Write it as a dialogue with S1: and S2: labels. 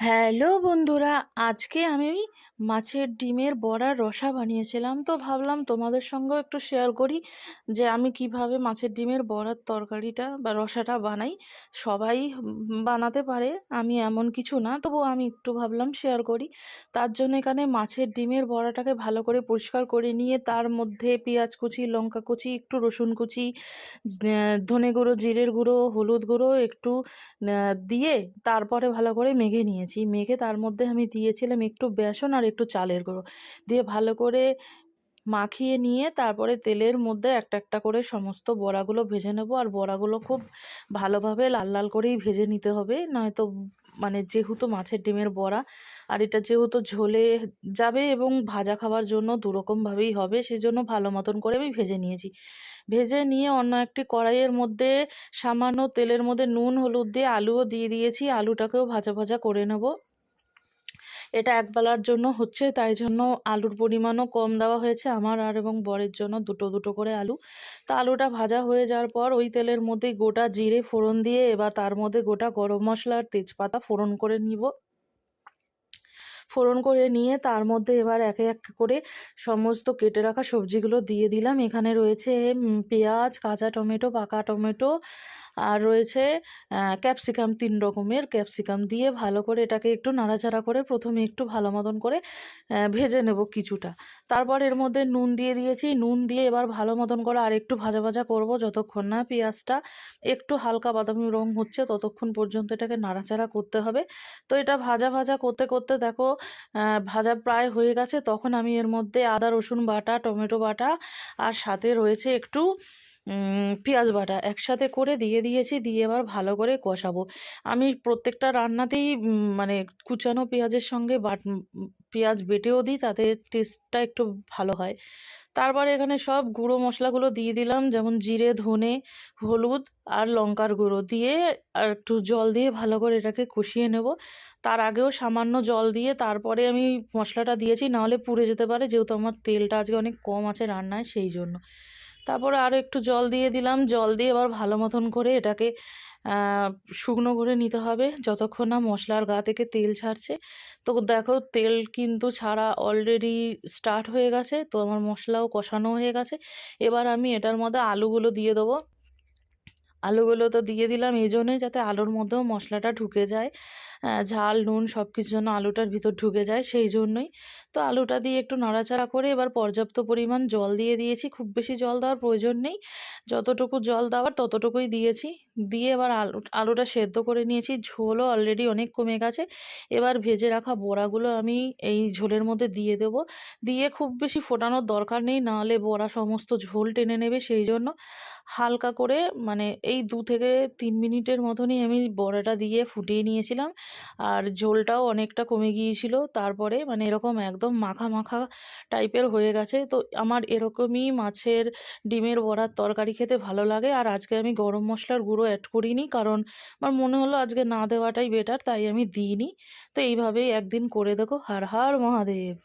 S1: Hello বন্ধুরা, আজকে আমি মাছের ডিমের বড়ার রসা বানিয়েছিলাম। তো ভাবলাম তোমাদের সঙ্গেও একটু শেয়ার করি যে আমি কিভাবে মাছের ডিমের বড়ার তরকারিটা বা রসাটা বানাই। সবাই বানাতে পারে, আমি এমন কিছু না, তবুও আমি একটু ভাবলাম শেয়ার করি। তার জন্য এখানে মাছের ডিমের বড়াটাকে ভালো করে পরিষ্কার করে নিয়ে তার মধ্যে পেঁয়াজ কুচি, লঙ্কা কুচি, একটু রসুন কুচি, ধনে গুঁড়ো, জিরের গুঁড়ো, হলুদ গুঁড়ো একটু দিয়ে তারপরে ভালো করে মেখে নিয়েছি। মেখে তার মধ্যে আমি দিয়েছিলাম একটু বেসন আর একটু চালের গুঁড়ো দিয়ে ভালো করে মাখিয়ে নিয়ে তারপরে তেলের মধ্যে একটা একটা করে সমস্ত বড়াগুলো ভেজে নেব। আর বড়াগুলো খুব ভালোভাবে লাল লাল করেই ভেজে নিতে হবে, নয়তো যেহেতু মাছের ডিমের বড়া আর এটা যেহেতু ঝোলে যাবে এবং ভাজা খাওয়ার জন্য দুরকমভাবেই হবে, সেজন্য ভালো মতন করে আমি ভেজে নিয়েছি। ভেজে নিয়ে অন্য একটি কড়াইয়ের মধ্যে সামান্য তেলের মধ্যে নুন হলুদ দিয়ে আলুও দিয়ে দিয়েছি। আলুটাকেও ভাজা ভাজা করে নেব। এটা একবেলার জন্য হচ্ছে, তাই জন্য আলুর পরিমাণও কম দেওয়া হয়েছে আমার আর এবং বরের জন্য দুটো দুটো করে আলু। তো আলুটা ভাজা হয়ে যাওয়ার পর ওই তেলের মধ্যে গোটা জিরে ফোড়ন দিয়ে এবার তার মধ্যে গোটা গরম মশলা আর তেজপাতা ফোড়ন করে নিব। ফোড়ন করে নিয়ে তার মধ্যে এবার একে এক করে সমস্ত কেটে রাখা সবজিগুলো দিয়ে দিলাম। এখানে রয়েছে পেঁয়াজ, কাঁচা টমেটো, পাকা টমেটো, আর রয়েছে ক্যাপসিকাম, 3 রকমের ক্যাপসিকাম দিয়ে ভালো করে এটাকে একটু নাড়াচাড়া করে প্রথমে একটু ভালো মতন করে ভেজে নেব কিছুটা। তারপর এর মধ্যে নুন দিয়ে দিয়েছি। নুন দিয়ে এবার ভালো মতন করে আর একটু ভাজা ভাজা করব, যতক্ষণ না পেঁয়াজটা একটু হালকা বাদামি রং হচ্ছে ততক্ষণ পর্যন্ত এটাকে নাড়াচাড়া করতে হবে। তো এটা ভাজা ভাজা করতে করতে দেখো ভাজা প্রায় হয়ে গেছে। তখন আমি এর মধ্যে আদা রসুন বাটা, টমেটো বাটা আর সাথে রয়েছে একটু পেঁয়াজ বাটা একসাথে করে দিয়ে দিয়েছি। দিয়ে এবার ভালো করে কষাবো। আমি প্রত্যেকটা রান্নাতেই কুচানো পেঁয়াজের সঙ্গে পেঁয়াজ বেটেও দিই, তাতে টেস্টটা একটু ভালো হয়। তারপরে এখানে সব গুঁড়ো মশলাগুলো দিয়ে দিলাম, যেমন জিরে, ধনে, হলুদ আর লঙ্কার গুঁড়ো দিয়ে আর একটু জল দিয়ে ভালো করে এটাকে কষিয়ে নেব। তার আগেও সামান্য জল দিয়ে তারপরে আমি মশলাটা দিয়েছি, নাহলে পুড়ে যেতে পারে, যেহেতু আমার তেলটা আজকে অনেক কম আছে রান্নায়, সেই জন্য। তারপরে আরও একটু জল দিয়ে দিলাম। জল দিয়ে এবার ভালো মতন করে এটাকে শুকনো করে নিতে হবে যতক্ষণ না মশলার গা থেকে তেল ছাড়ছে। তো দেখো তেল কিন্তু ছাড়া অলরেডি স্টার্ট হয়ে গেছে, তো আমার মশলাও কষানো হয়ে গেছে। এবার আমি এটার মধ্যে আলুগুলো দিয়ে দেবো। আলুগুলো তো দিয়ে দিলাম এই জন্যই যাতে আলুর মধ্যেও মশলাটা ঢুকে যায়, ঝাল নুন সব কিছুর জন্য আলুটার ভিতর ঢুকে যায়, সেই জন্যই। তো আলুটা দিয়ে একটু নাড়াচাড়া করে এবার পর্যাপ্ত পরিমাণ জল দিয়ে দিয়েছি। খুব বেশি জল দেওয়ার প্রয়োজন নেই, যতটুকু জল দেওয়ার ততটুকুই দিয়েছি। দিয়ে এবার আলুটা সেদ্ধ করে নিয়েছি। ঝোলও অলরেডি অনেক কমে গেছে। এবার ভেজে রাখা বড়াগুলো আমি এই ঝোলের মধ্যে দিয়ে দেবো। দিয়ে খুব বেশি ফোটানোর দরকার নেই, নাহলে বড়া সমস্ত ঝোল টেনে নেবে, সেই জন্য হালকা করে এই 2 থেকে 3 মিনিটের মতনই আমি বড়াটা দিয়ে ফুটিয়ে নিয়েছিলাম। আর ঝোলটাও অনেকটা কমে গিয়েছিল। তারপরে এরকম একদম মাখা মাখা টাইপের হয়ে গেছে। তো আমার এরকমই মাছের ডিমের বড়ার তরকারি খেতে ভালো লাগে। আর আজকে আমি গরম মশলার গুঁড়ো অ্যাড করিনি, কারণ আমার মনে হলো আজকে না দেওয়াটাই বেটার, তাই আমি দিইনি। তো এইভাবেই একদিন করে দেখো। হর হর মহাদেব।